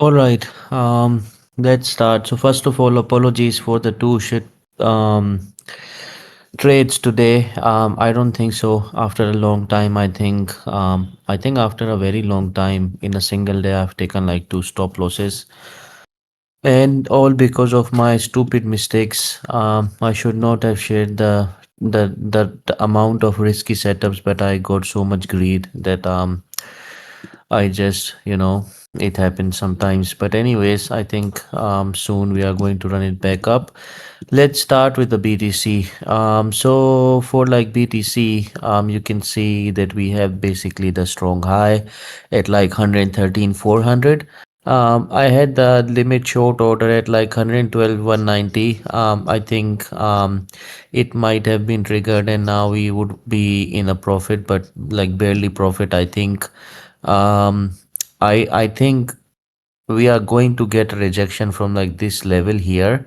All right, let's start. So first of all, apologies for the two shit trades today. I don't think so. After a long time, I think after a very long time in a single day, I've taken like two stop losses, and all because of my stupid mistakes. I should not have shared the amount of risky setups, but I got so much greed that I just, it happens sometimes. But anyways, I think soon we are going to run it back up. Let's start with the BTC. So for like BTC, you can see that we have basically the strong high at like 113,400. I had the limit short order at like 112,190. I think it might have been triggered and now we would be in a profit, but like barely profit. Um, I think we are going to get a rejection from like this level here,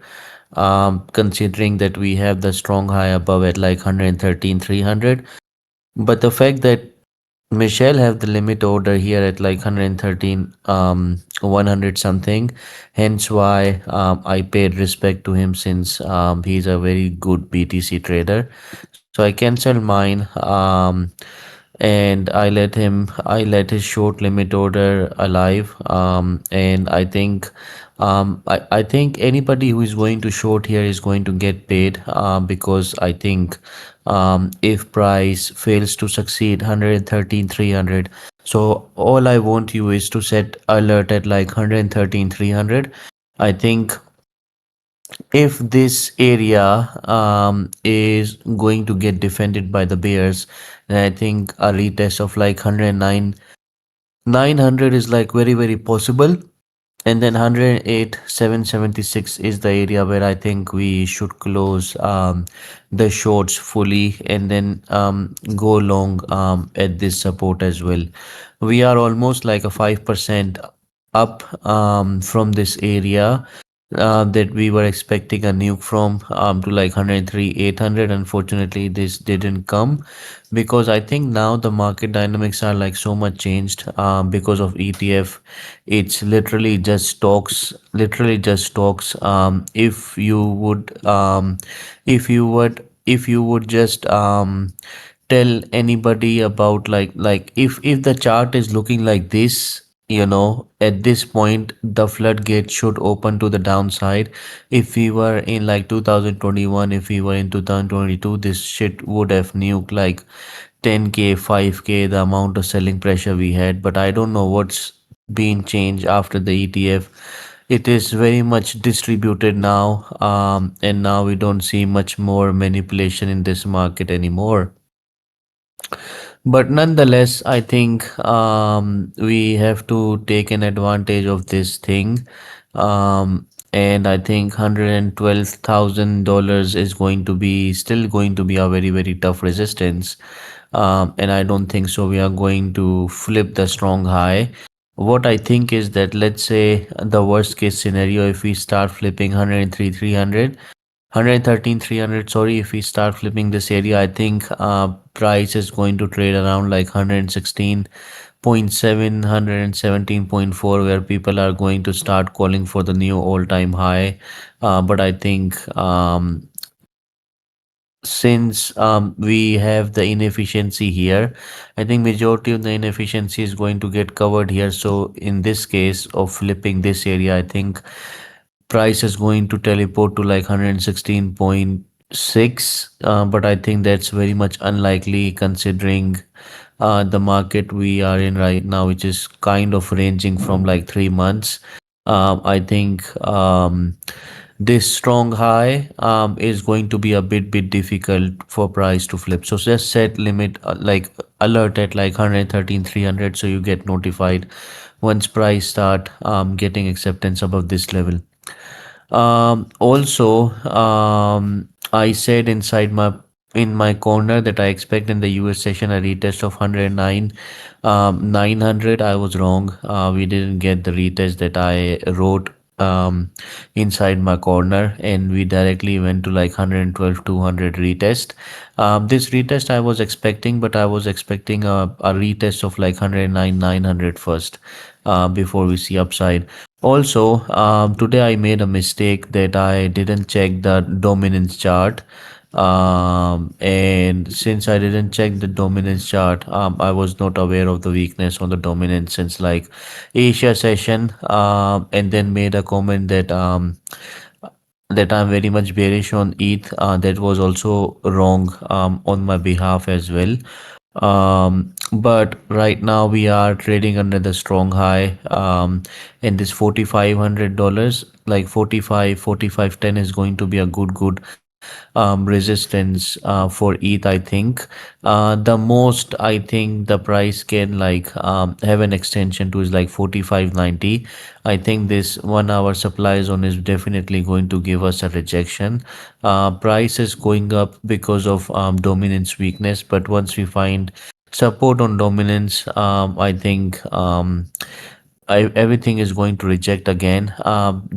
considering that we have the strong high above at like 113,300. But the fact that Michelle have the limit order here at like 113, 100 something, hence why I paid respect to him since he's a very good BTC trader. So I canceled mine. And I let his short limit order alive. And I think anybody who is going to short here is going to get paid, because I think if price fails to succeed 113,300, so all I want you is to set alert at like 113,300. I think if this area is going to get defended by the bears, then I think a retest of like 109 900 is like very very possible, and then 108 776 is the area where I think we should close the shorts fully, and then go long at this support as well. We are almost like a 5% up from this area that we were expecting a nuke from, to like 103 800. Unfortunately this didn't come because I think now the market dynamics are like so much changed because of ETF. It's literally just stocks. If you would just tell anybody about like if the chart is looking like this, at this point the floodgate should open to the downside. If we were in like 2021, if we were in 2022, this shit would have nuked like 10k 5k, the amount of selling pressure we had. But I don't know what's been changed after the ETF. It is very much distributed now, and now we don't see much more manipulation in this market anymore. But nonetheless, I think we have to take an advantage of this thing. And I think $112,000 is going to be still going to be a very, very tough resistance. And I don't think so. We are going to flip the strong high. What I think is that, let's say the worst case scenario, if we start flipping 103 300, 113 300, sorry, if we start flipping this area, I think price is going to trade around like 116.7, 117.4, where people are going to start calling for the new all-time high. But I think since we have the inefficiency here, I think majority of the inefficiency is going to get covered here. So in this case of flipping this area, I think price is going to teleport to like 116.6, but I think that's very much unlikely considering the market we are in right now, which is kind of ranging from like 3 months. I think this strong high is going to be a bit difficult for price to flip. So just set limit, like alert at like 113,300, so you get notified once price start getting acceptance above this level. Also, I said in my corner that I expect in the US session a retest of 109 900. I was wrong. We didn't get the retest that I wrote inside my corner, and we directly went to like 112 200 retest. This retest I was expecting, but I was expecting a retest of like 109 900 first, before we see upside. Also, today I made a mistake that I didn't check the dominance chart. And since I didn't check the dominance chart, I was not aware of the weakness on the dominance since like Asia session, and then made a comment that I'm very much bearish on ETH. That was also wrong on my behalf as well. But right now we are trading under the strong high in this $4,500, like 45, 45.10 is going to be a good resistance for ETH, I think. The most I think the price can like have an extension to is like 45.90. I think this 1 hour supply zone is definitely going to give us a rejection. Price is going up because of dominance weakness, but once we find support on dominance, I think everything is going to reject again.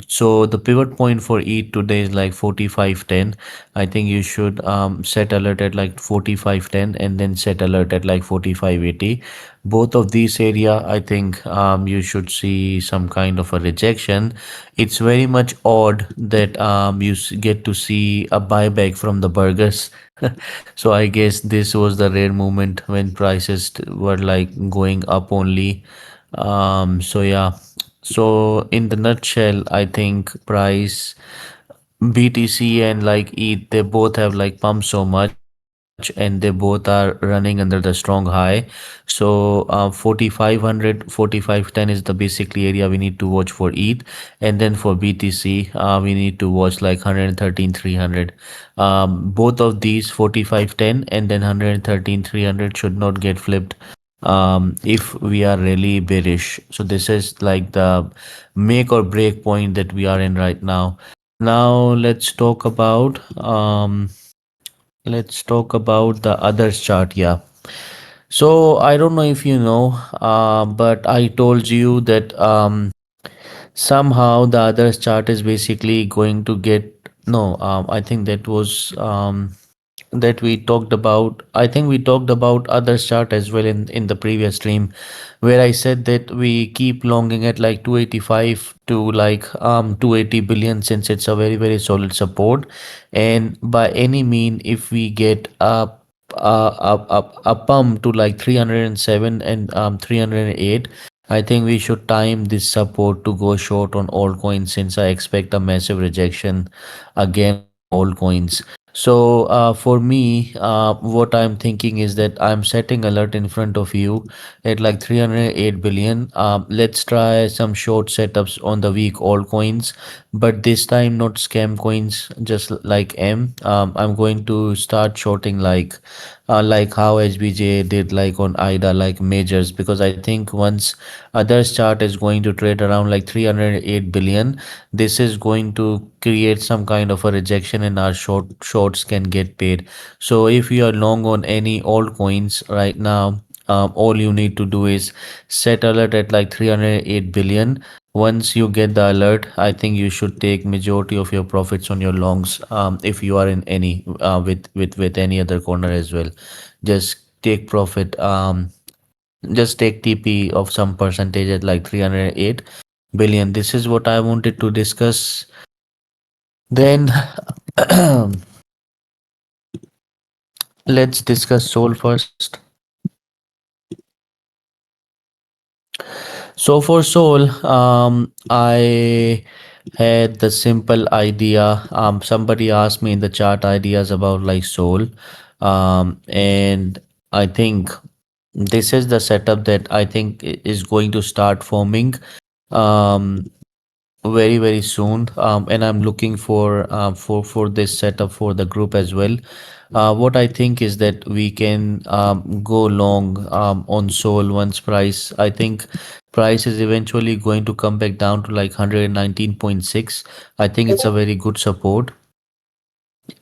So the pivot point for ETH today is like 45.10. I think you should set alert at like 45.10 and then set alert at like 45.80. Both of these area, I think you should see some kind of a rejection. It's very much odd that get to see a buyback from the burgers. So I guess this was the rare moment when prices were like going up only. So yeah, so in the nutshell, I think price BTC and like ETH, they both have like pumped so much and they both are running under the strong high. So 4500, 4510 is the basically area we need to watch for ETH. And then for BTC, we need to watch like 113, 300. Both of these 4510 and then 113, 300 should not get flipped if we are really bearish. So this is like the make or break point that we are in right now. Now let's talk about the others chart. Yeah. So I don't know if you know, but I told you that somehow the others chart is basically going to get no. I think that was that we talked about. I think we talked about others chart as well in the previous stream, where I said that we keep longing at like 285 to like 280 billion since it's a very solid support, and by any mean if we get a pump to like 307 and 308, I think we should time this support to go short on altcoins since I expect a massive rejection again on altcoins. So for me, what I'm thinking is that I'm setting alert in front of you at like 308 billion. Let's try some short setups on the week altcoins, but this time not scam coins, just like M. I'm going to start shorting like how HBJ did like on IDA like majors, because I think once others chart is going to trade around like 308 billion, this is going to create some kind of a rejection and our shorts can get paid. So if you are long on any altcoins right now, all you need to do is set alert at like 308 billion. Once you get the alert, I think you should take majority of your profits on your longs, if you are in any with any other corner as well. Just take profit, just take TP of some percentage at like 308 billion. This is what I wanted to discuss. Then let's discuss Soul first. So for Soul, I had the simple idea. Somebody asked me in the chat ideas about like Soul, and I think this is the setup that I think is going to start forming um, very soon. And I'm looking for this setup for the group as well. What I think is that we can go long on Soul once price. I think price is eventually going to come back down to like 119.6. I think it's a very good support,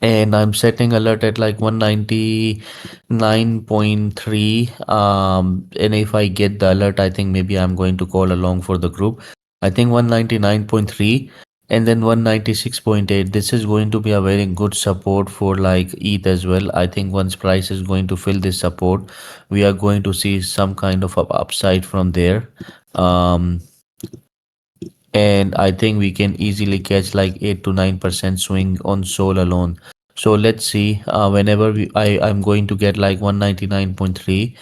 and I'm setting alert at like 199.3. And if I get the alert, I think maybe I'm going to call along for the group. I think 199.3 and then 196.8. This is going to be a very good support for like ETH as well. I think once price is going to fill this support, we are going to see some kind of upside from there. Um, and I think we can easily catch like 8 to 9% swing on Sol alone. So let's see. Whenever I'm going to get like 199.3,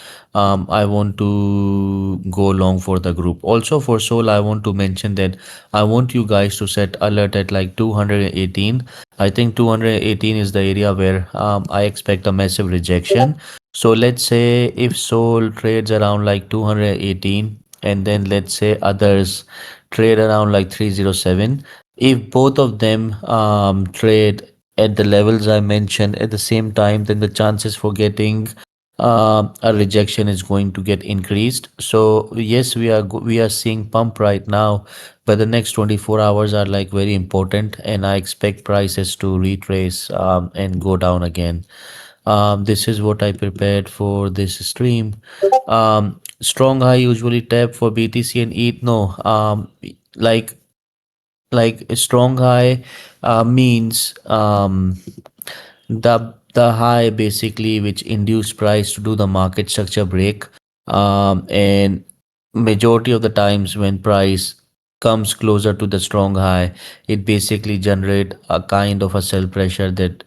I want to go long for the group. Also for Sol, I want to mention that I want you guys to set alert at like 218. I think 218 is the area where I expect a massive rejection. So let's say if Sol trades around like 218, and then let's say others trade around like 307. If both of them trade at the levels I mentioned at the same time, then the chances for getting a rejection is going to get increased. So yes, we are seeing pump right now, but the next 24 hours are like very important, and I expect prices to retrace and go down again. This is what I prepared for this stream. Strong high usually tap for BTC and ETH. No, like like a strong high means the high basically which induce price to do the market structure break, and majority of the times when price comes closer to the strong high, it basically generate a kind of a sell pressure that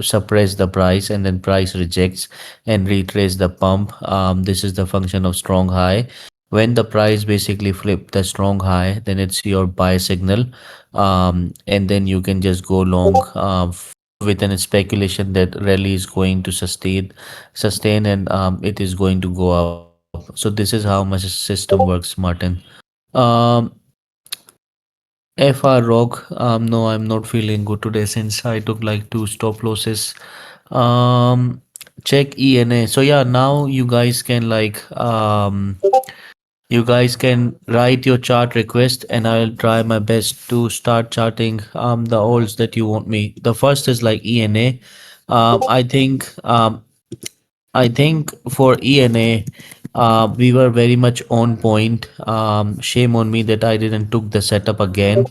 suppress the price, and then price rejects and retrace the pump. This is the function of strong high. When the price basically flip the strong high, then it's your buy signal, and then you can just go long with an speculation that rally is going to sustain, and it is going to go up. So this is how my system works, Martin. um FR Rock, no, I'm not feeling good today since I took like two stop losses. um Check ENA. So yeah, now you guys can write your chart request, and I'll try my best to start charting the alts that you want me. The first is like ENA. I think for ENA, we were very much on point. Shame on me that I didn't took the setup again.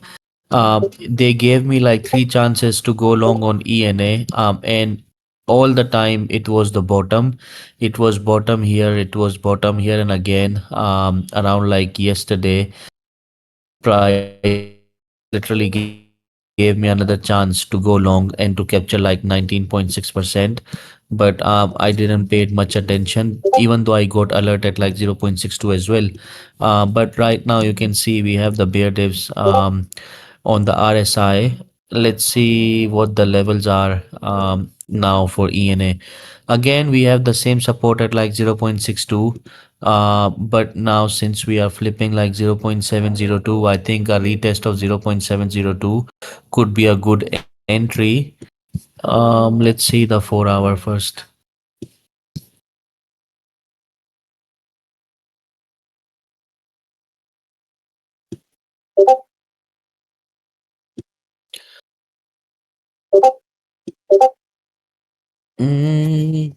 They gave me like three chances to go long on ENA, and all the time it was the bottom. It was bottom here, it was bottom here, and again around like yesterday, price literally gave me another chance to go long and to capture like 19.6%. But I didn't pay much attention, even though I got alert at like 0.62 as well. But right now you can see we have the bear divs on the RSI. Let's see what the levels are now for ENA. Again, we have the same support at like 0.62. But now since we are flipping like 0.702, I think a retest of 0.702 could be a good entry. Let's see the 4 hour first. Mm,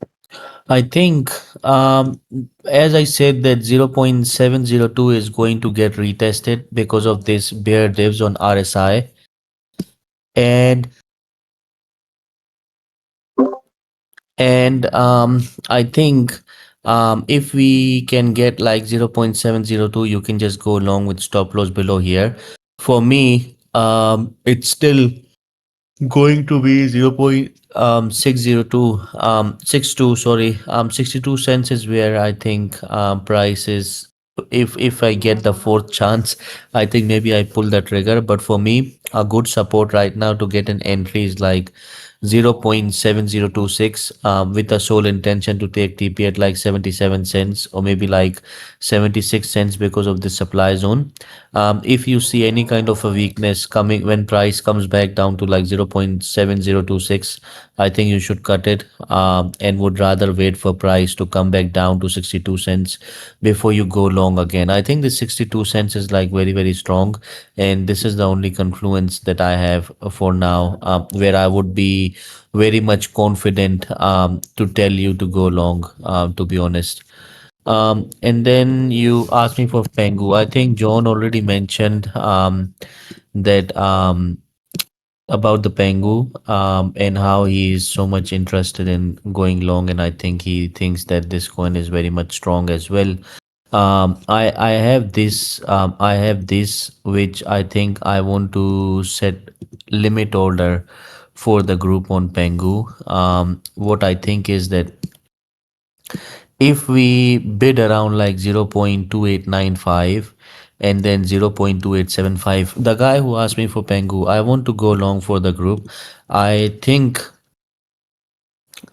I think, as I said, that 0.702 is going to get retested because of this bear divs on RSI. And I think if we can get like 0.702, you can just go along with stop loss below here. For me, it's still going to be 0.602 62, sorry, 62 cents is where I think price is. If I get the fourth chance, I think maybe I pull the trigger. But for me, a good support right now to get an entry is like 0.7026, with a sole intention to take TP at like 77 cents or maybe like 76 cents because of the supply zone. If you see any kind of a weakness coming when price comes back down to like 0.7026, I think you should cut it, and would rather wait for price to come back down to 62 cents before you go long again. I think the 62 cents is like very, very strong, and this is the only confluence that I have for now, where I would be very much confident to tell you to go long, to be honest. And then you asked me for Pengu. I think John already mentioned that about the Pengu, and how he is so much interested in going long, and I think he thinks that this coin is very much strong as well. I have this which I think I want to set limit order for the group on Pengu. What I think is that if we bid around like 0.2895 and then 0.2875, the guy who asked me for Pengu, I want to go long for the group. I think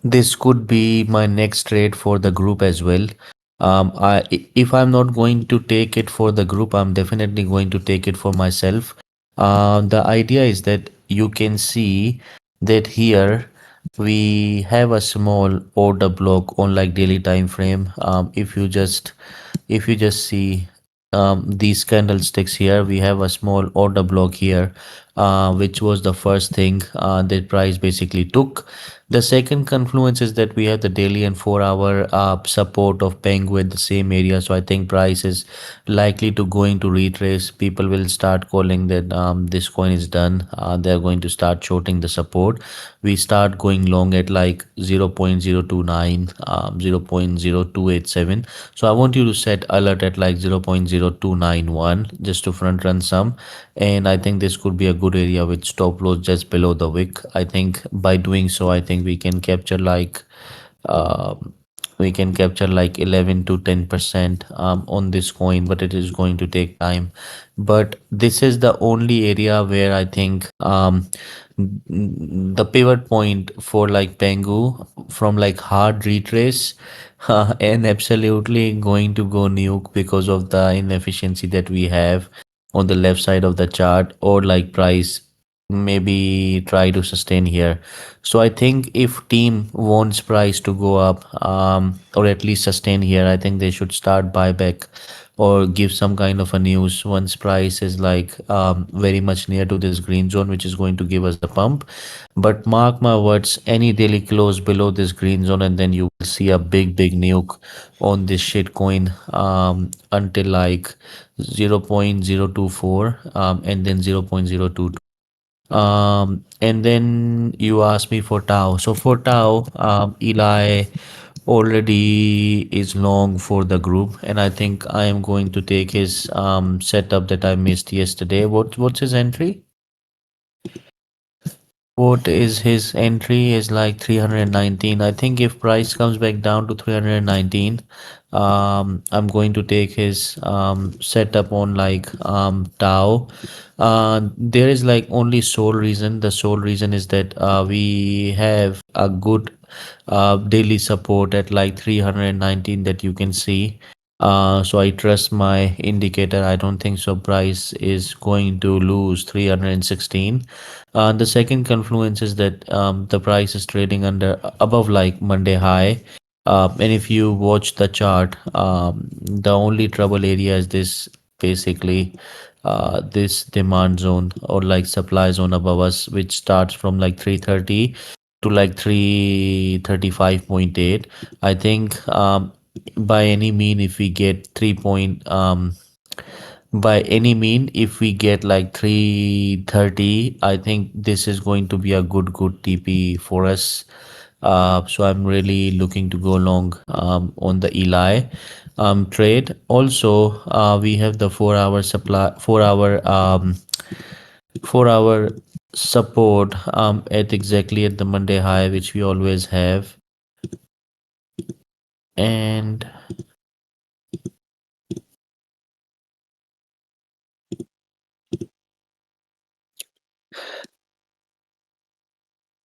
this could be my next trade for the group as well. If I'm not going to take it for the group, I'm definitely going to take it for myself. The idea is that you can see that here we have a small order block on like daily time frame. If you just see these candlesticks here, we have a small order block here, which was the first thing that price basically took. The second confluence is that we have the daily and 4 hour support of Pengu at the same area. So I think price is likely to going to retrace. People will start calling that this coin is done. They're going to start shorting the support. We start going long at like 0.029, 0.0287. So I want you to set alert at like 0.0291 just to front run some. And I think this could be a good area with stop loss just below the wick. I think by doing so, I think uh, we can capture like 11 to 10% on this coin, but it is going to take time. But this is the only area where I think the pivot point for like Pengu from like hard retrace and absolutely going to go nuke because of the inefficiency that we have on the left side of the chart, or like price maybe try to sustain here. So I think if team wants price to go up, or at least sustain here, I think they should start buyback or give some kind of a news once price is like very much near to this green zone, which is going to give us the pump. But mark my words, any daily close below this green zone, and then you will see a big nuke on this shit coin until like 0.024 and then 0.022. And then you asked me for Tau. So for Tau, Eli already is long for the group, and I think I am going to take his setup that I missed yesterday. What's his entry? What is his entry is like 319. I think if price comes back down to 319, I'm going to take his setup on like Tau. There is like only sole reason. The sole reason is that we have a good daily support at like 319 that you can see. So I trust my indicator. I don't think so. Price is going to lose 316. The second confluence is that the price is trading under above like Monday high. And if you watch the chart, the only trouble area is this basically this demand zone or like supply zone above us, which starts from like 330 to like 335.8. I think by any mean, if we get 3 point by any mean, if we get like 330, I think this is going to be a good TP for us. So I'm really looking to go long on the Eli trade. Also, we have the 4 hour supply, 4 hour support at exactly at the Monday high, which we always have. And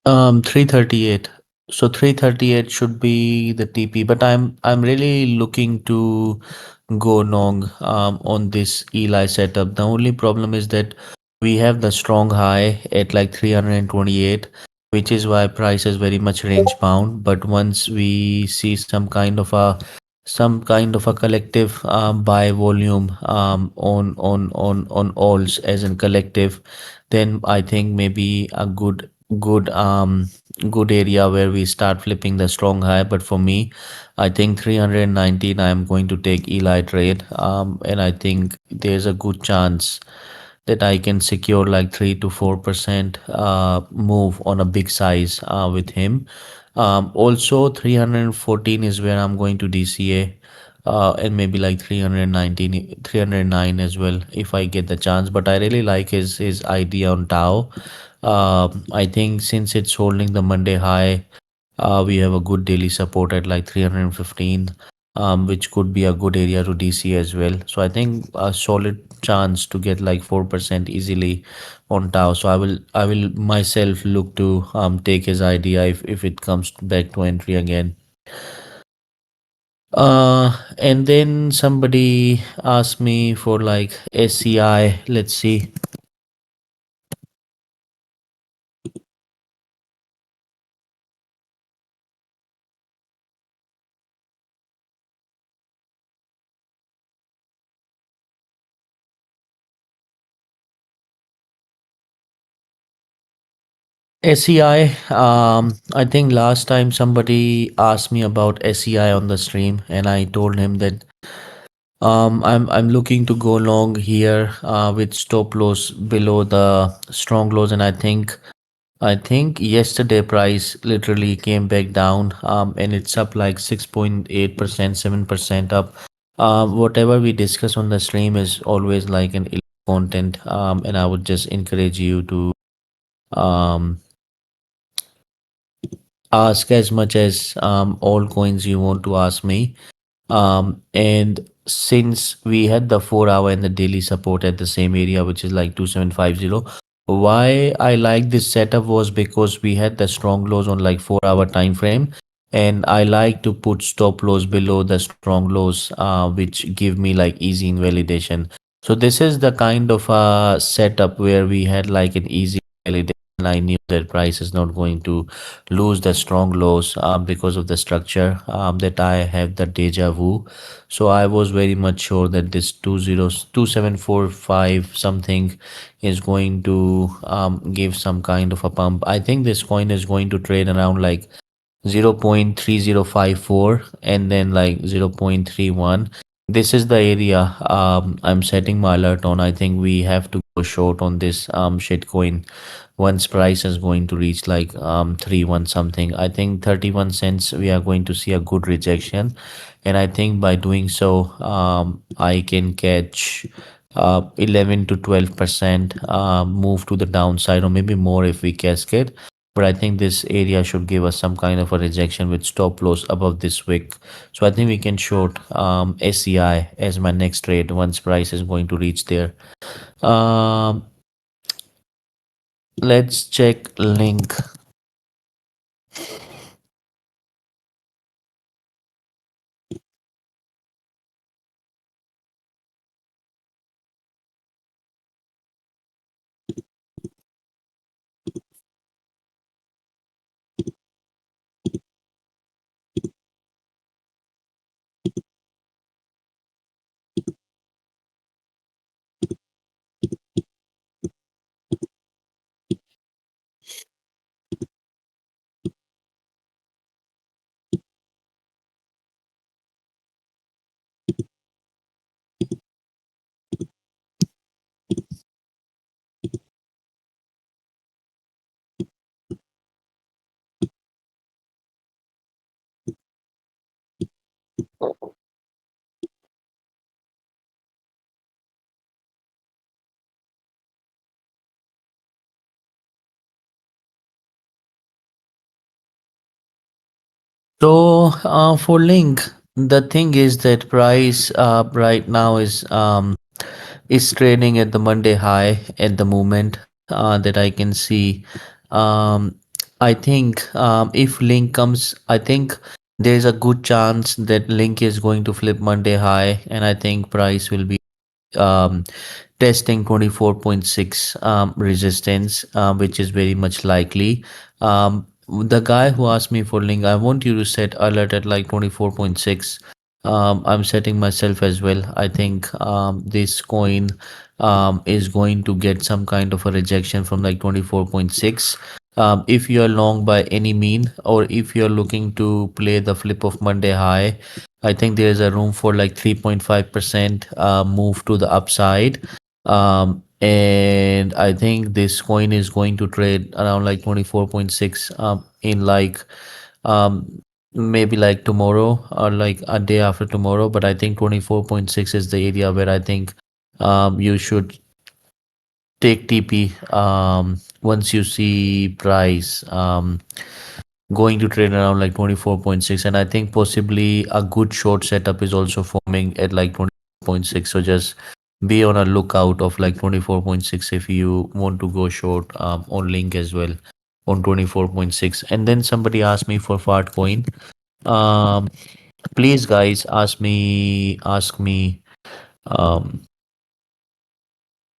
338. So 338 should be the TP, but I'm really looking to go long on this Eli setup. The only problem is that we have the strong high at like 328, which is why price is very much range bound. But once we see some kind of a collective buy volume on alls as in collective, then I think maybe a good area where we start flipping the strong high. But for me, I think 319 I'm going to take Eli trade, and I think there's a good chance that I can secure like 3 to 4% move on a big size with him. Also 314 is where I'm going to DCA, and maybe like 319, 309 as well if I get the chance. But I really like his idea on Tau. I think since it's holding the Monday high, we have a good daily support at like 315, which could be a good area to DC as well. So I think a solid chance to get like 4% easily on Tau. So I will myself look to take his idea if it comes back to entry again. And then somebody asked me for like SCI. Let's see. SEI, I think last time somebody asked me about SEI on the stream, and I told him that I'm looking to go long here with stop loss below the strong lows, and I think yesterday price literally came back down, and it's up like 6.8%, 7% up. Whatever we discuss on the stream is always like an content, and I would just encourage you to um ask as much as all coins you want to ask me. And since we had the 4 hour and the daily support at the same area, which is like 2750, why I like this setup was because we had the strong lows on like 4 hour time frame. And I like to put stop loss below the strong lows, which give me like easy invalidation. So this is the kind of setup where we had like an easy validation. I knew that price is not going to lose the strong lows because of the structure that I have the deja vu. So I was very much sure that this 2745 something is going to give some kind of a pump. I think this coin is going to trade around like 0.3054 and then like 0.31. This is the area I'm setting my alert on. I think we have to go short on this shitcoin once price is going to reach like 31 something. I think 31 cents we are going to see a good rejection, and I think by doing so I can catch 11 to 12% move to the downside, or maybe more if we cascade. But I think this area should give us some kind of a rejection with stop loss above this wick. So I think we can short SCI as my next trade once price is going to reach there. um let's check link. So for link, the thing is that price right now is trading at the Monday high at the moment that I can see. Um, I think if link comes, I think there's a good chance that link is going to flip Monday high, and I think price will be um, testing 24.6 resistance, which is very much likely. The guy who asked me for link, I want you to set alert at like 24.6. I'm setting myself as well. I think this coin is going to get some kind of a rejection from like 24.6. If you're long by any mean, or if you're looking to play the flip of Monday high, I think there's a room for like 3.5% move to the upside. And I think this coin is going to trade around like 24.6 in like um, maybe like tomorrow or like a day after tomorrow. But I think 24.6 is the area where I think you should take TP once you see price going to trade around like 24.6. And I think possibly a good short setup is also forming at like 24.6. So just be on a lookout of like 24.6 if you want to go short on link as well on 24.6. And then somebody asked me for fart coin. um Please guys, um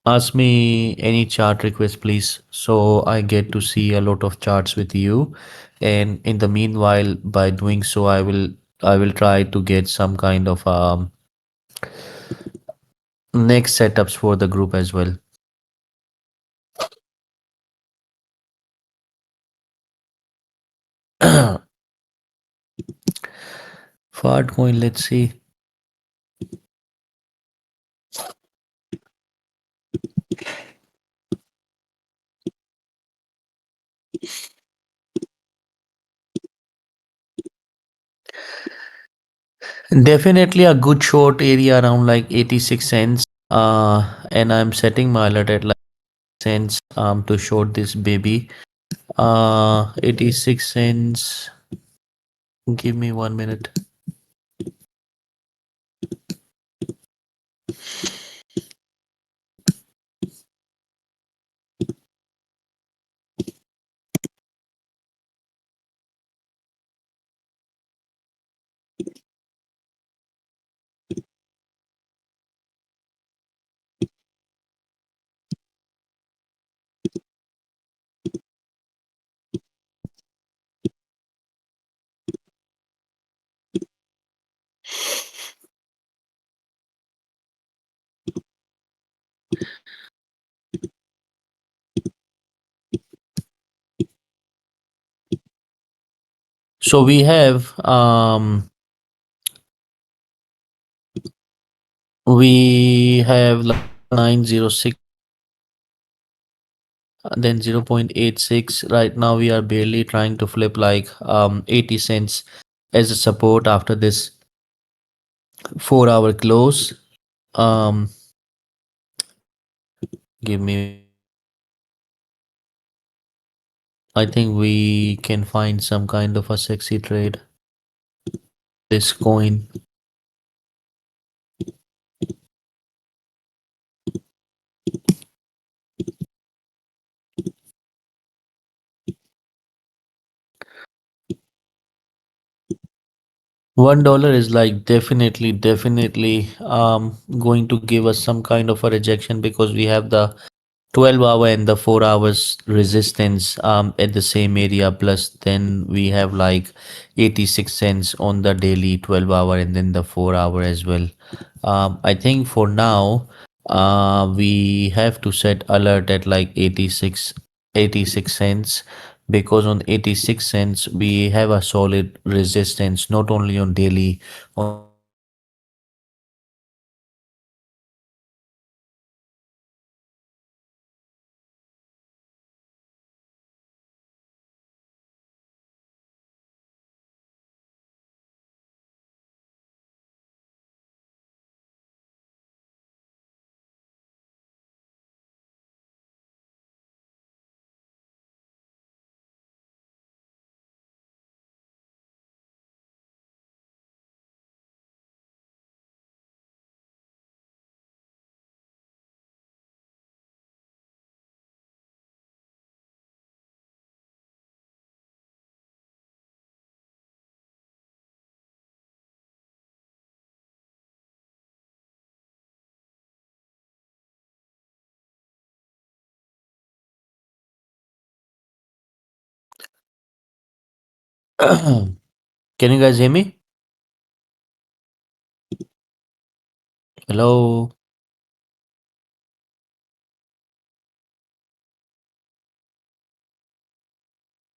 ask me any chart request, please, so I get to see a lot of charts with you. And in the meanwhile, by doing so, I will try to get some kind of next setups for the group as well. Fart coin, let's see. Definitely a good short area around like 86 cents. And I'm setting my alert at like cents to short this baby. 86 cents. Give me 1 minute. So we have like 906, then 0.86. Right now we are barely trying to flip like 80 cents as a support after this 4 hour close. Um Give me, I think we can find some kind of a sexy trade. This coin. $1 is like definitely going to give us some kind of a rejection because we have the 12 hour and the 4 hours resistance at the same area, plus then we have like 86 cents on the daily 12 hour and then the 4 hour as well. I think for now we have to set alert at like 86 cents, because on 86 cents we have a solid resistance not only on daily, on can you guys hear me? Hello?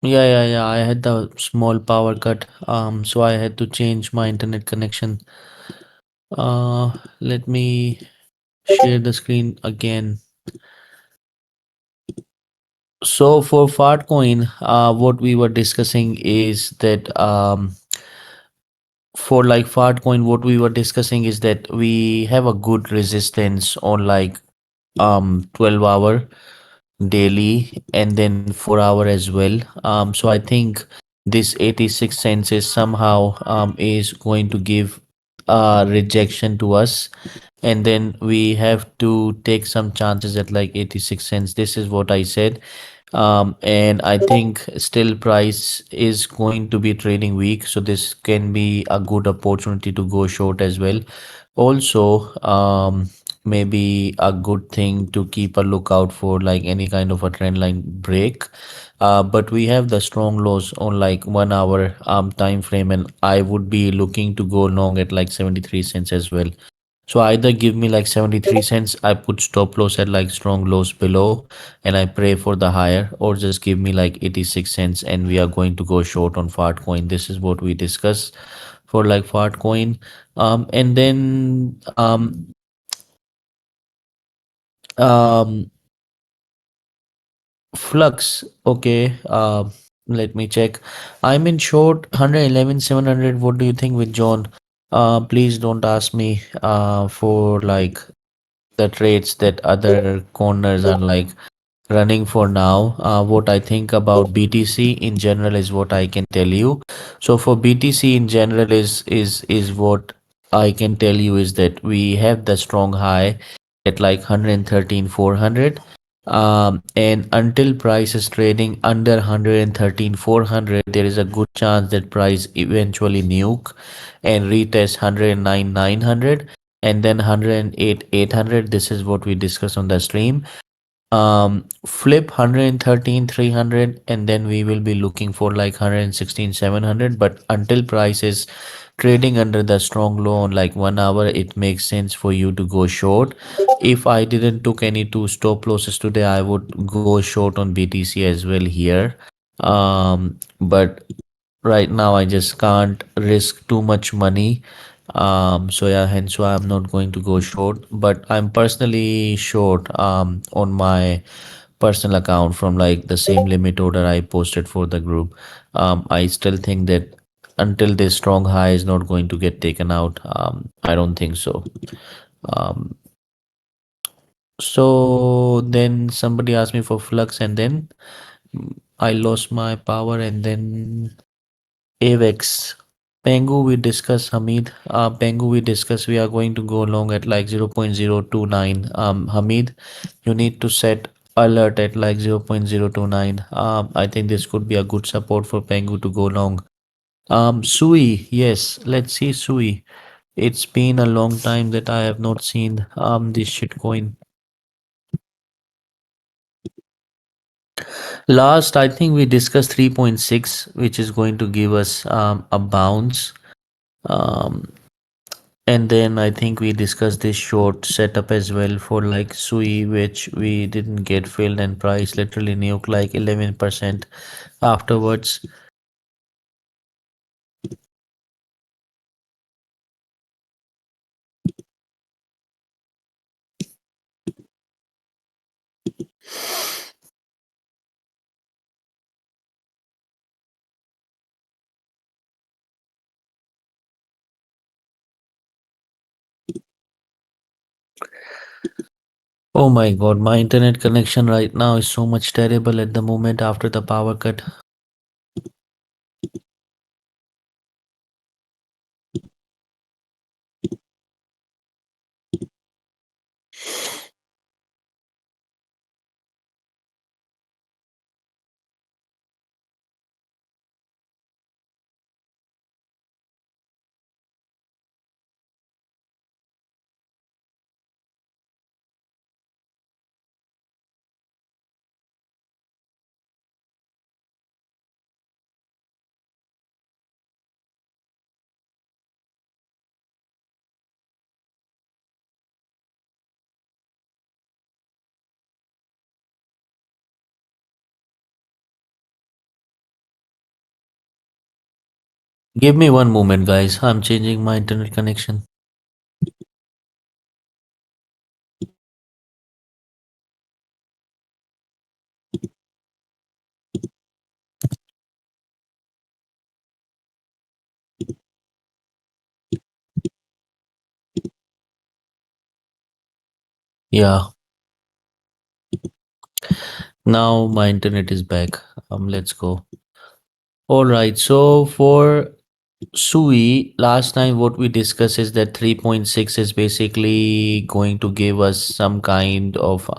Yeah. I had the small power cut. So I had to change my internet connection. Let me share the screen again. So for Fartcoin, what we were discussing is that for like Fartcoin, what we were discussing is that we have a good resistance on like 12-hour daily and then 4 hour as well. So I think this 86 cents is somehow is going to give rejection to us, and then we have to take some chances at like 86 cents. This is what I said. And I think still price is going to be trading weak, so this can be a good opportunity to go short as well. Also, maybe a good thing to keep a lookout for like any kind of a trend line break. But we have the strong lows on like 1 hour time frame, and I would be looking to go long at like 73 cents as well. So either give me like 73 cents, I put stop loss at like strong lows below and I pray for the higher, or just give me like 86 cents and we are going to go short on Fartcoin. This is what we discuss for like Fartcoin. And then um, Flux. Okay. Let me check. I'm in short 111 700. What do you think with John? Please don't ask me for like the trades that other corners are like running for now. What I think about BTC in general is what I can tell you. So for BTC in general is what I can tell you is that we have the strong high at like 113 400. And until price is trading under 113 400, there is a good chance that price eventually nuke and retest 109 900 and then 108 800. This is what we discussed on the stream. Flip 113 300, and then we will be looking for like 116 700. But until price is trading under the strong low on like 1 hour, it makes sense for you to go short. If I didn't took any two stop losses today, I would go short on BTC as well here. But right now I just can't risk too much money. So yeah, hence why I'm not going to go short, but I'm personally short on my personal account from like the same limit order I posted for the group. I still think that until this strong high is not going to get taken out, I don't think so. um, so then somebody asked me for flux, and then I lost my power, and then AVEX. Pengu we discuss, Hamid. Pengu we discuss, we are going to go long at like 0.029. Hamid, you need to set alert at like 0.029. I think this could be a good support for Pengu to go long. Sui, yes, let's see Sui. It's been a long time that I have not seen this shitcoin. Last, I think we discussed 3.6, which is going to give us a bounce. Um, And then I think we discussed this short setup as well for like Sui, which we didn't get filled, and price literally nuke like 11% afterwards. Oh my god, my internet connection right now is so much terrible at the moment after the power cut. Give me one moment, guys. I'm changing my internet connection. Yeah, now my internet is back. Let's go. All right. So for Sui, last time what we discussed is that 3.6 is basically going to give us some kind of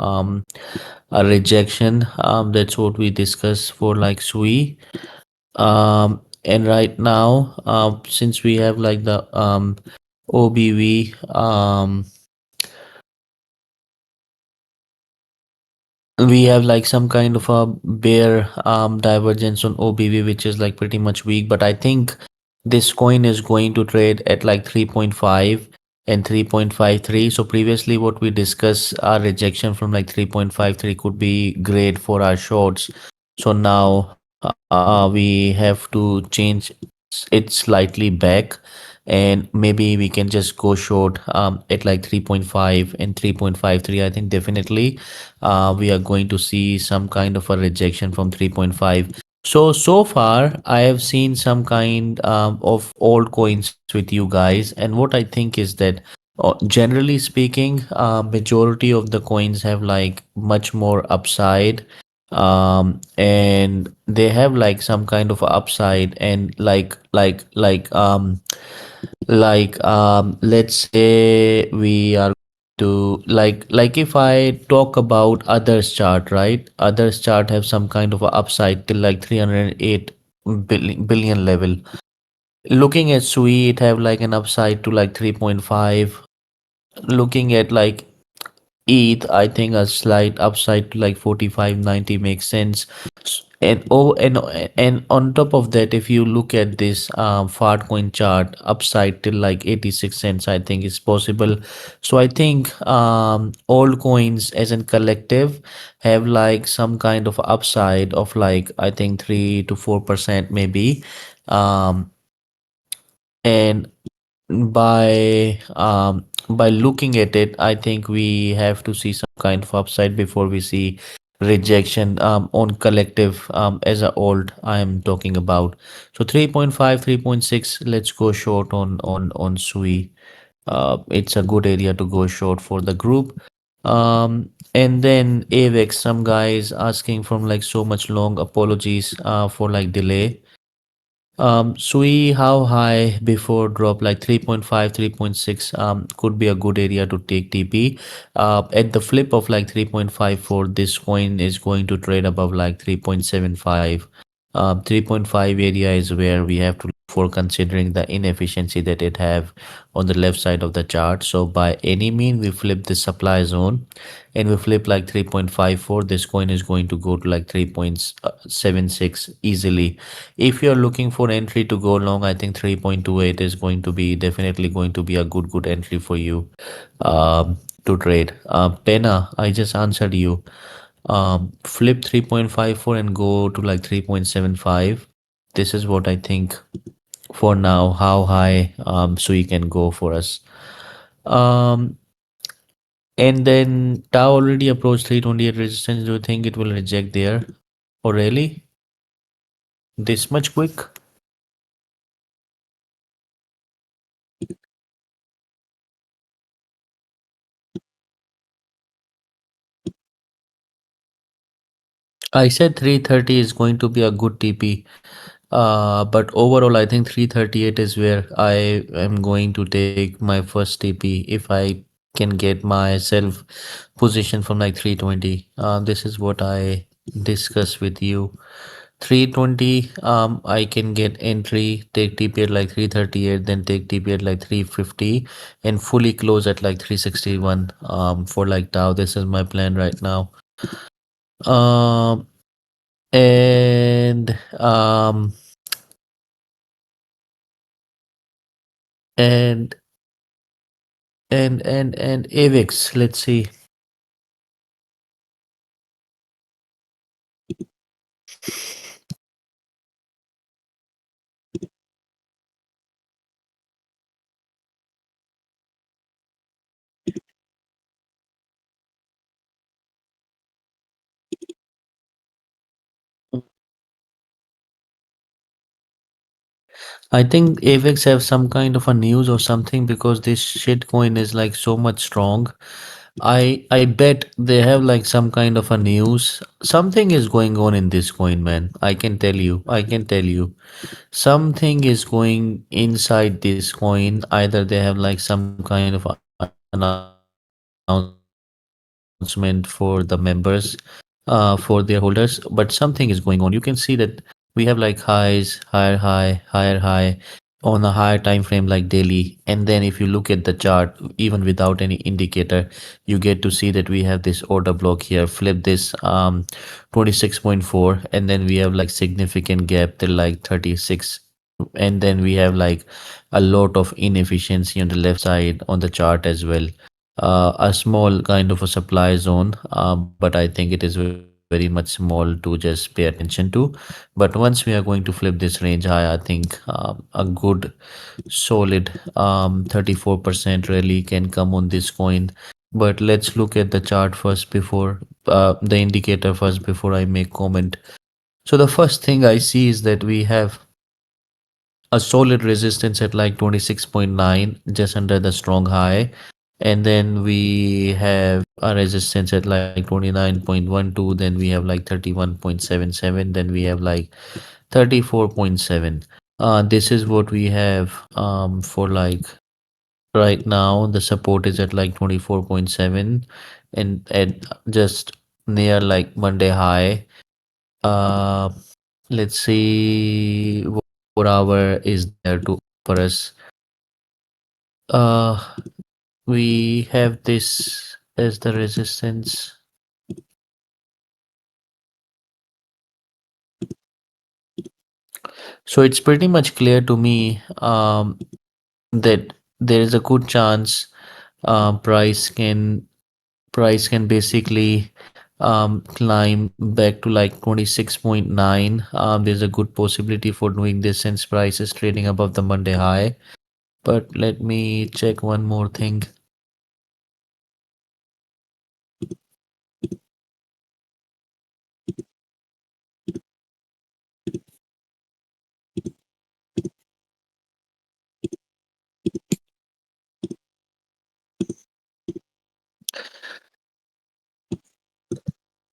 a rejection. That's what we discussed for like Sui. And right now, since we have like the OBV, we have like some kind of a bear divergence on OBV, which is like pretty much weak. But I think this coin is going to trade at like 3.5 and 3.53. So previously, what we discussed, our rejection from like 3.53 could be great for our shorts. So now we have to change it slightly back, and maybe we can just go short at like 3.5 and 3.53. I think definitely we are going to see some kind of a rejection from 3.5. So far, I have seen some kind of old coins with you guys, and what I think is that generally speaking, majority of the coins have like much more upside, and they have like some kind of upside, and let's say we are to like if I talk about others chart, right? Others chart have some kind of a upside till like 308 billion level. Looking at Sui, it have like an upside to like 3.5. Looking at like ETH, I think a slight upside to like 45.90 makes sense. And on top of that, if you look at this fart coin chart, upside till like 86 cents, I think is possible. So I think all coins as in collective have like some kind of upside of like I think 3 to 4% maybe. Um, and by looking at it, I think we have to see some kind of upside before we see rejection on collective as a old I am talking about. So 3.5, 3.6, let's go short on Sui. It's a good area to go short for the group. And then AVEX, some guys asking from like so much long apologies for like delay. Sui, how high before drop like 3.5, 3.6 could be a good area to take TP. At the flip of like 3.54, this coin is going to trade above like 3.75. 3.5 area is where we have to look for considering the inefficiency that it have on the left side of the chart. So by any mean, we flip the supply zone and we flip like 3.54. This coin is going to go to like 3.76 easily. If you're looking for entry to go long, I think 3.28 is going to be definitely going to be a good entry for you to trade. Pena, I just answered you. Flip 3.54 and go to like 3.75. This is what I think for now, how high so you can go for us. Um, and then Tau already approached 328 resistance. Do you think it will reject there? Or really? This much quick? I said 330 is going to be a good TP. But overall, I think 338 is where I am going to take my first TP if I can get myself position from like 320. This is what I discuss with you. 320, I can get entry, take TP at like 338, then take TP at like 350, and fully close at like 361 for like Dow. This is my plan right now. Um, and and and AVIX, let's see. I think AVIX have some kind of a news or something because this shit coin is like so much strong. I bet they have like some kind of a news. Something is going on in this coin, man. I can tell you. I can tell you. Something is going inside this coin. Either they have like some kind of announcement for the members, for their holders, but something is going on. You can see that we have like highs, higher high, higher high on a higher time frame like daily. And then if you look at the chart, even without any indicator, you get to see that we have this order block here. Flip this 26.4, and then we have like significant gap till like 36, and then we have like a lot of inefficiency on the left side on the chart as well. A small kind of a supply zone, but I think it is very much small to just pay attention to. But once we are going to flip this range high, I think a good solid 34% rally can come on this coin. But let's look at the chart first before the indicator first before I make comment. So the first thing I see is that we have a solid resistance at like 26.9 just under the strong high, and then we have a resistance at like 29.12, then we have like 31.77, then we have like 34.7. This is what we have for like right now. The support is at like 24.7, and at just near like Monday high. uh let's see what 4 hour is there to offer us. Uh, we have this as the resistance. So it's pretty much clear to me that there is a good chance price can basically climb back to like 26.9. There's a good possibility for doing this since price is trading above the Monday high. But let me check one more thing.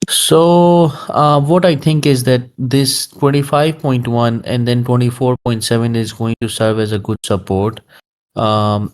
So, what I think is that this 25.1 and then 24.7 is going to serve as a good support. Um,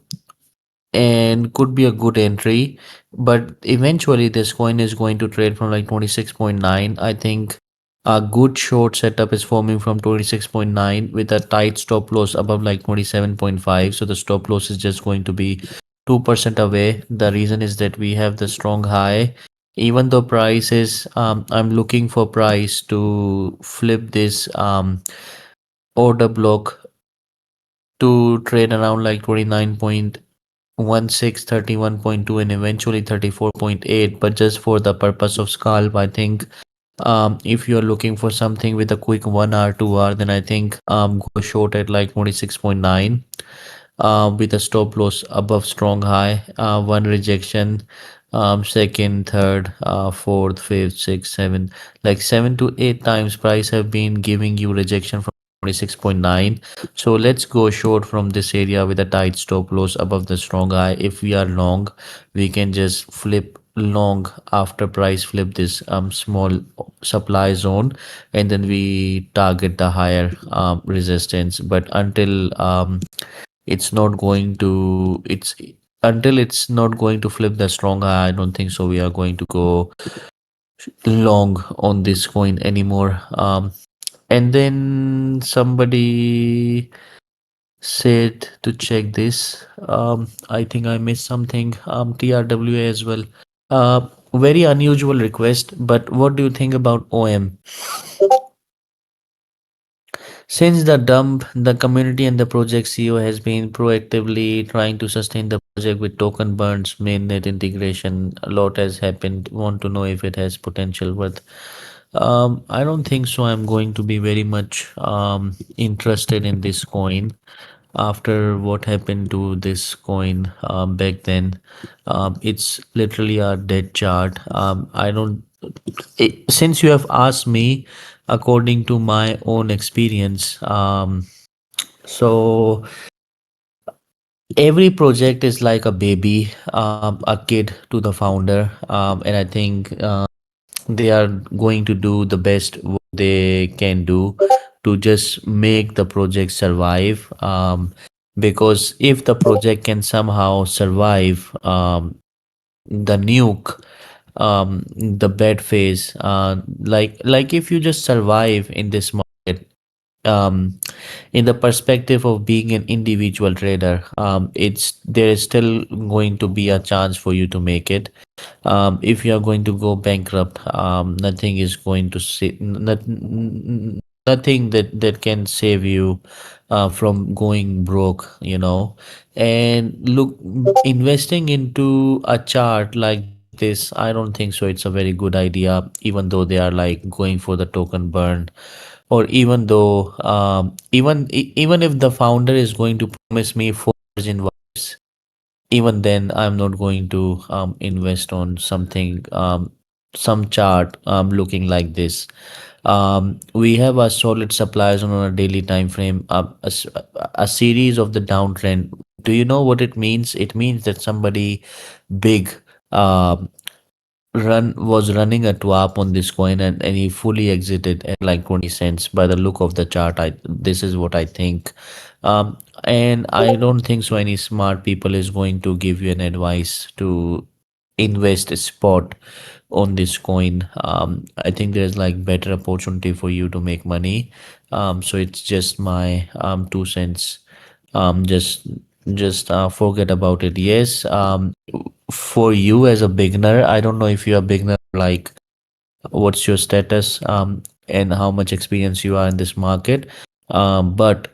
and could be a good entry, but eventually this coin is going to trade from like 26.9. I think a good short setup is forming from 26.9 with a tight stop loss above like 27.5. So the stop loss is just going to be 2% away. The reason is that we have the strong high. Even though price is I'm looking for price to flip this order block to trade around like 29.16, 31.2, and eventually 34.8. But just for the purpose of scalp, I think if you're looking for something with a quick 1 hour, 2 hour, then I think go short at like 26.9 with a stop loss above strong high, one rejection, second, third, fourth, fifth, sixth, seven, like 7 to 8 times price have been giving you rejection from 26.9. So let's go short from this area with a tight stop loss above the strong high. If we are long, we can just flip long after price flip this small supply zone, and then we target the higher resistance. But it's not going to until it's not going to flip the strong high, I don't think so we are going to go long on this coin anymore. And then somebody said to check this. I think I missed something. TRWA as well. Very unusual request, but what do you think about OM? Since the dump, the community and the project CEO has been proactively trying to sustain the project with token burns, mainnet integration. A lot has happened. Want to know if it has potential, but I don't think so. I'm going to be very much interested in this coin after what happened to this coin back then. It's literally a dead chart. I don't. Since you have asked me, according to my own experience, so Every project is like a baby, a kid to the founder, and I think they are going to do the best what they can do to just make the project survive. Because if the project can somehow survive the nuke, the bad phase, like if you just survive in this market, um, in the perspective of being an individual trader, it's there is still going to be a chance for you to make it. If you are going to go bankrupt, nothing is going to nothing that can save you from going broke, you know. And look, investing into a chart like this, I don't think so it's a very good idea, even though they are like going for the token burn, or even though even if the founder is going to promise me 4 in vibes, even then I'm not going to invest on something, some chart looking like this. We have a solid supplies on a daily time frame, a series of the downtrend. Do you know what it means? It means that somebody big um run was running a twap on this coin, and he fully exited at like 20 cents. By the look of the chart, I this is what I think. And I don't think so any smart people is going to give you an advice to invest a spot on this coin. I think there's like better opportunity for you to make money. So it's just my 2 cents. Just forget about it. Yes. For you as a beginner, I don't know if you're a beginner, like what's your status, and how much experience you are in this market. But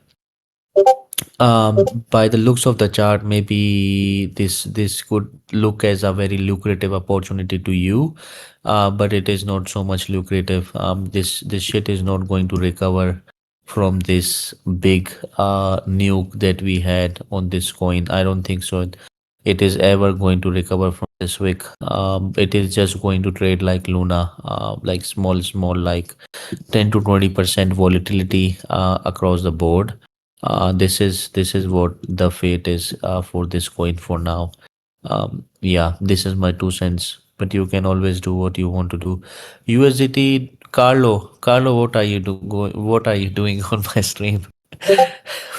by the looks of the chart, maybe this could look as a very lucrative opportunity to you, but it is not so much lucrative. This shit is not going to recover from this big nuke that we had on this coin. I don't think so. It is ever going to recover from this wick. It is just going to trade like Luna, like small, like 10 to 20% volatility across the board. This is what the fate is for this coin for now. Yeah, this is my 2 cents. But you can always do what you want to do. USDT, Carlo, what are you doing on my stream?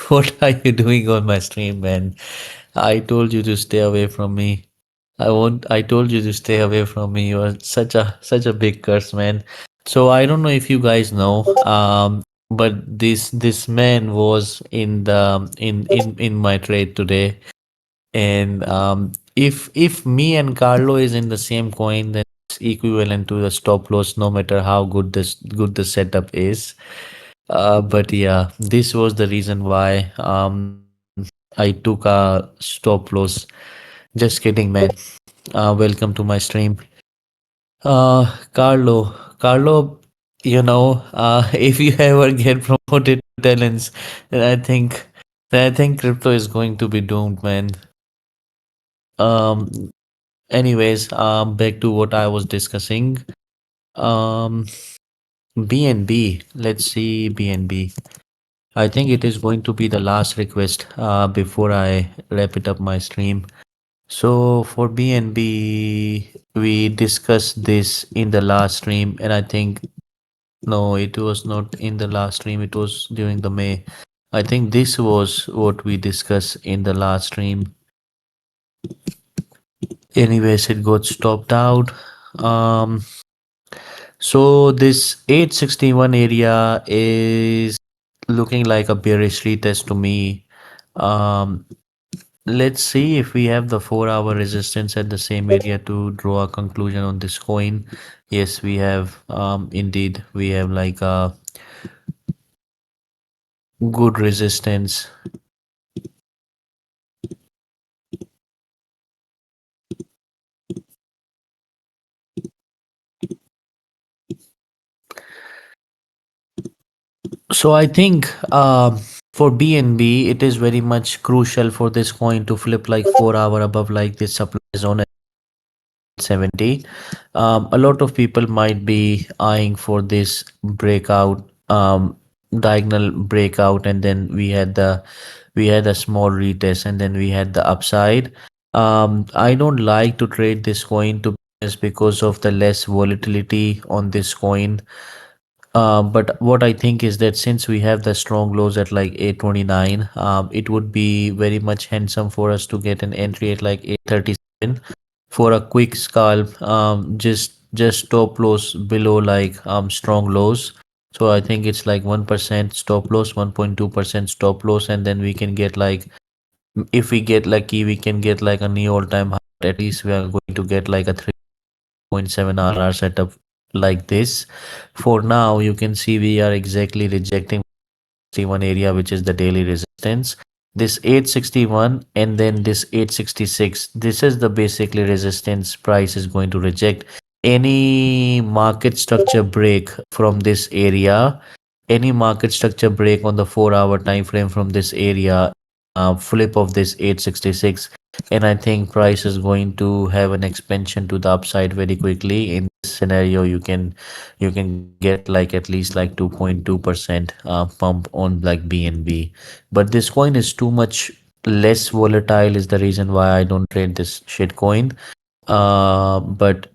What are you doing on my stream, man? I told you to stay away from me. I told you to stay away from me. You are such a big curse, man. So I don't know if you guys know, but this man was in the in my trade today, and if me and Carlo is in the same coin, then it's equivalent to the stop loss, no matter how good the setup is. But yeah, this was the reason why I took a stop loss. Just kidding, man. Welcome to my stream. Carlo, if you ever get promoted to talents, then I think crypto is going to be doomed, man. Um, Anyways, back to what I was discussing. Um, BNB. Let's see BNB. I think it is going to be the last request before I wrap it up my stream. So for BNB, we discussed this in the last stream, and I think no, it was not in the last stream. It was during the May. I think this was what we discussed in the last stream. Anyways, it got stopped out. Um, so this 861 area is looking like a bearish retest to me. Um, let's see if we have the 4 hour resistance at the same area to draw a conclusion on this coin. Yes, we have. Indeed, we have like a good resistance. So I think for BNB, it is very much crucial for this coin to flip like 4 hour above like this supply zone at 70. A lot of people might be eyeing for this breakout, diagonal breakout, and then we had the we had a small retest, and then we had the upside. I don't like to trade this coin to just because of the less volatility on this coin. But what I think is that since we have the strong lows at like 829, it would be very much handsome for us to get an entry at like 837 for a quick scalp. Just stop loss below like strong lows. So I think it's like 1% stop loss, 1.2% stop loss, and then we can get like, if we get lucky, we can get like a new all-time high. At least we are going to get like a 3.7 RR setup like this. For now, you can see we are exactly rejecting 61 area, which is the daily resistance. This 861 and then this 866. This is the basically resistance price is going to reject. Any market structure break from this area, any market structure break on the 4 hour time frame from this area, flip of this 866, and I think price is going to have an expansion to the upside very quickly. In this scenario, you can get like at least like 2.2% pump on like BNB. But this coin is too much less volatile is the reason why I don't trade this shit coin. But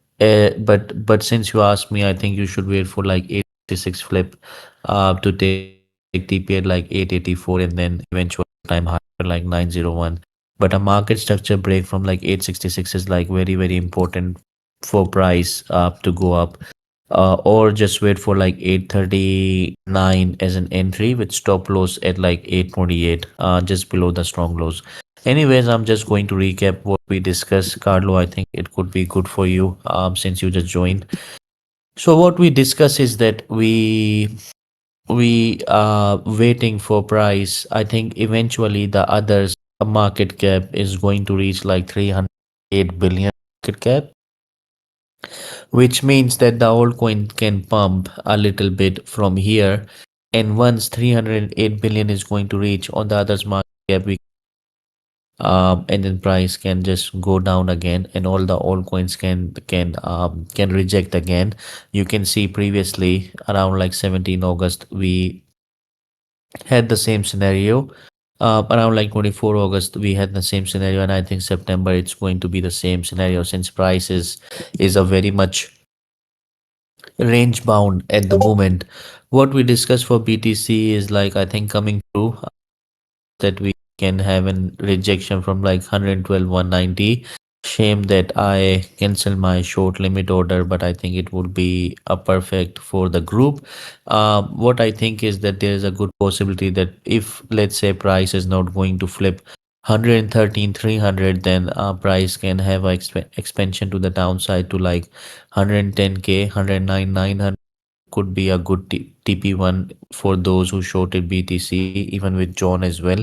since you asked me, I think you should wait for like 866 flip to take TP at like 884 and then eventual time higher like 901. But a market structure break from like 866 is like very, very important for price to go up. Or just wait for like 839 as an entry with stop loss at like 828, just below the strong lows. Anyways, I'm just going to recap what we discussed. Carlo, I think it could be good for you since you just joined. So what we discuss is that we are waiting for price. I think eventually the others market cap is going to reach like 308 billion market cap, which means that the altcoin can pump a little bit from here. And once 308 billion is going to reach on the others market cap, we and then price can just go down again, and all the altcoins can reject again. You can see previously around like 17 August we had the same scenario. Around like 24 August we had the same scenario, and I think September it's going to be the same scenario since price is a very much range bound at the moment. What we discussed for BTC is like I think coming through that we can have an rejection from like 112 190. Shame that I cancel my short limit order, but I think it would be a perfect for the group. What I think is that there is a good possibility that if let's say price is not going to flip 113 300, then price can have a expansion to the downside to like 110k 109 900. Could be a good TP1 for those who shorted BTC, even with John as well.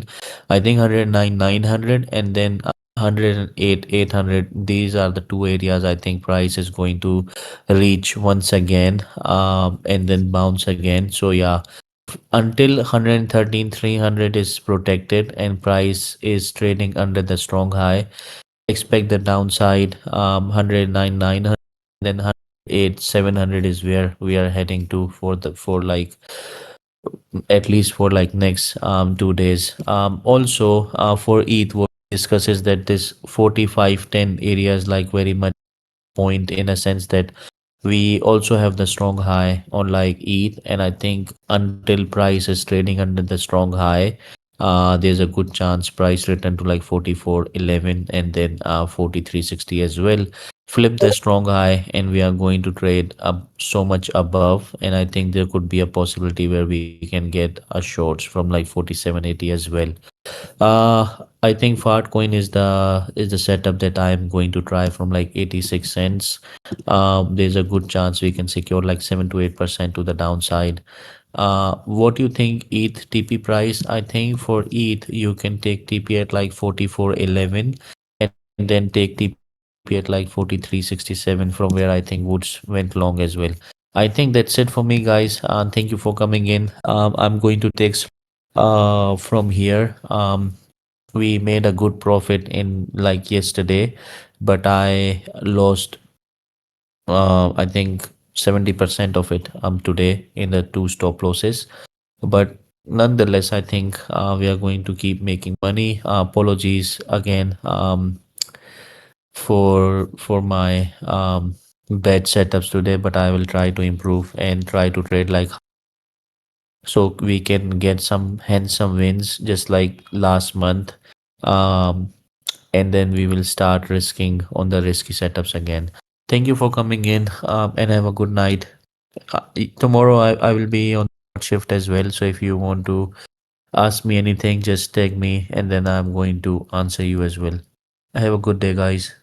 I think 109 900 and then 108 800. These are the two areas I think price is going to reach once again, and then bounce again. So yeah, until 113 300 is protected and price is trading under the strong high, expect the downside 109 900, then 108 700 is where we are heading to for the for like at least for like next 2 days. Also for ETH, what we discuss is that this 4510 area is like very much point in a sense that we also have the strong high on like ETH, and I think until price is trading under the strong high, there's a good chance price return to like 4411 and then 4360 as well. Flip the strong high, and we are going to trade up so much above, and I think there could be a possibility where we can get a shorts from like 4780 as well. I think Fartcoin is the setup that I am going to try from like 86 cents. There's a good chance we can secure like 7 to 8% to the downside. What do you think ETH TP price? I think for ETH you can take TP at like 4411 and then take TP at like 4367 from where I think Woods went long as well. I think that's it for me, guys. Thank you for coming in. I'm going to take from here. We made a good profit in like yesterday, but I lost I think 70% of it today in the two stop losses. But Nonetheless, I think we are going to keep making money. Apologies again for my bad setups today, but I will try to improve and try to trade like so we can get some handsome wins just like last month. Um, and then we will start risking on the risky setups again. Thank you for coming in and have a good night. Tomorrow I will be on shift as well. So if you want to ask me anything, just tag me and then I'm going to answer you as well. Have a good day, guys.